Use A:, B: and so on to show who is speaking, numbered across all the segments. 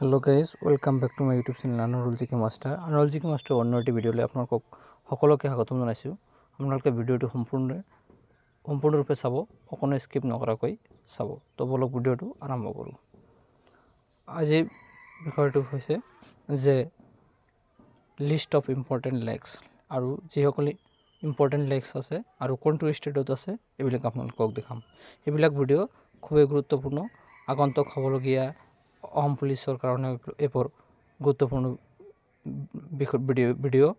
A: Hello' guys, welcome back to my YouTube channel Anowarul GK master. Anwarul GK master অন্য এটি ভিডিঅ'লৈ আপোনালোকক সকলোকে স্বাগতম জনাইছোঁ। আপোনালোকে ভিডিঅ'টো সম্পূৰ্ণৰূপে চাব, অকণো স্কিপ নকৰাকৈ চাব। তো বলক ভিডিঅ'টো আৰম্ভ কৰোঁ। আজিৰ বিষয়টো হৈছে যে লিষ্ট অফ ইম্পৰ্টেণ্ট লেকছ, আৰু যিসকলে ইম্পৰ্টেণ্ট লেকছ আছে আৰু কোনটো ষ্টেটত আছে এইবিলাক আপোনালোকক দেখাম। এইবিলাক ভিডিঅ' খুবেই গুৰুত্বপূৰ্ণ, আগন্তুক হ'বলগীয়া অসম পুলিচৰ কাৰণে এইবোৰ গুৰুত্বপূৰ্ণ ভিডিঅ'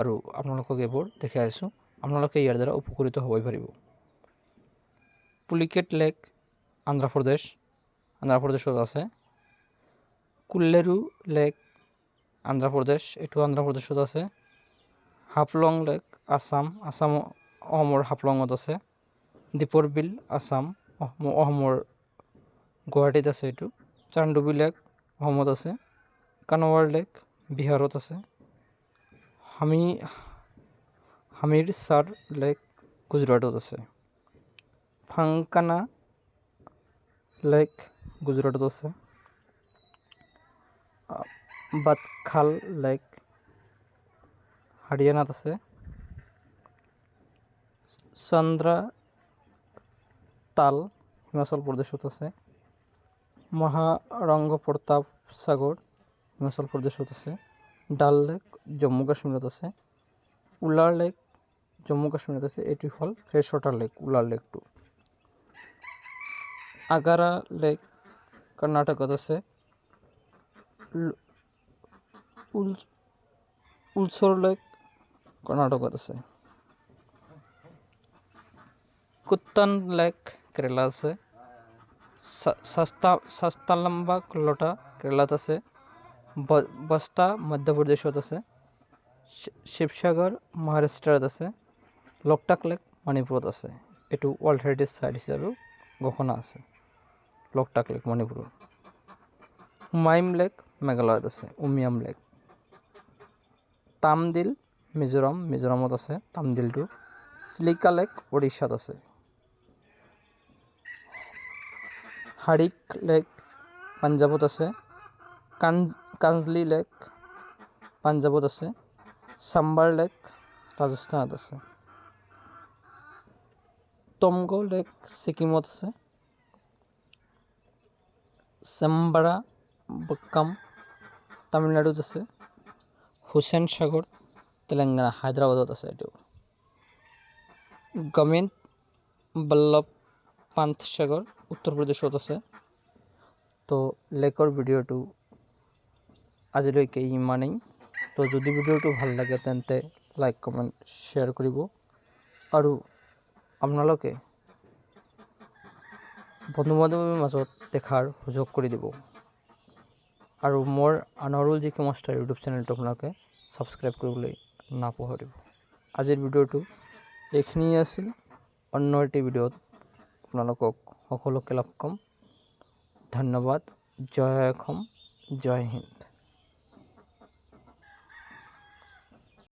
A: আৰু আপোনালোকক এইবোৰ দেখাই আছোঁ। আপোনালোকে ইয়াৰ দ্বাৰা উপকৃত হ'বই পাৰিব। পুলিকেট লেক আন্ধ্ৰপ্ৰদেশত আছে। কুল্লেৰু লেক এইটো আন্ধ্ৰপ্ৰদেশত আছে। হাফলং লেক অসমৰ হাফলঙত আছে। দীপৰ বিল অসমৰ গুৱাহাটীত আছে। এইটো চান্দুবি লেক অসমত আছে। কানৱাৰ লেক বিহাৰত আছে। হামিৰচাৰ লেক গুজৰাটত আছে। ফাংকানা লেক গুজৰাটত আছে। বাটখাল লেক হাৰিয়ানাত আছে। চন্দ্ৰতাল হিমাচল প্ৰদেশত আছে। মহাৰংগ প্ৰতাপ সাগৰ হিমাচল প্ৰদেশত আছে। ডাল লেক জম্মু কাশ্মীৰত আছে। উলাৰ লেক জম্মু কাশ্মীৰত আছে। এইটো হ'ল ফ্ৰেছ ৱাটাৰ লেক, উলাৰ লেকটো। আগাৰা লেক কৰ্ণাটকত আছে। উলছৰ লেক কৰ্ণাটকত আছে। কুত্তান লেক কেৰেলাত আছে। শাস্তালাম্বাকলটা কেৰেলাত আছে। বস্তা মধ্যপ্ৰদেশত আছে। শিৱসাগৰ মহাৰাষ্ট্ৰত আছে। লোকটাক লেক মণিপুৰত আছে। এইটো ৱৰ্ল্ড হেৰিটেজ চাইট হিচাপেও ঘোষণা আছে, লোকটাক লেক মণিপুৰৰ। উমাইম লেক মেঘালয়ত আছে। উমিয়াম লেক। তামদিল মিজোৰামত আছে। তামদিলটো। চিলিকা লেক উৰিষ্যাত আছে। হাৰিক লেক পাঞ্জাৱত আছে। কাঞ্জলি লেক পাঞ্জাৱত আছে। চাম্বাৰ লেক ৰাজস্থানত আছে। টমগো লেক ছিকিমত আছে। চেম্বাৰা বক্কাম তামিলনাডুত আছে। হুছেইন সাগৰ তেলেংগানা হায়দৰাবাদত আছে। এইটো গমিন্দ বল্লভ পান্ত সাগৰ উত্তৰ প্ৰদেশত আছে। তো লেকৰ ভিডিঅ'টো আজিলৈকে ইমানেই। তো যদি ভিডিঅ'টো ভাল লাগে তেন্তে লাইক কমেণ্ট শ্বেয়াৰ কৰিব, আৰু আপোনালোকে বন্ধু বান্ধৱীৰ মাজত দেখাৰ সুযোগ কৰি দিব। আৰু মোৰ আনোৱাৰুল জিকে মাষ্টাৰ ইউটিউব চেনেলটো আপোনালোকে ছাবস্ক্ৰাইব কৰিবলৈ নাপাহৰিব। আজিৰ ভিডিঅ'টো এইখিনিয়ে আছিল। অন্য এটি ভিডিঅ'ত আপোনালোকক সকলোকে লগ পাম। ধন্যবাদ। জয় অসম, জয় হিন্দ।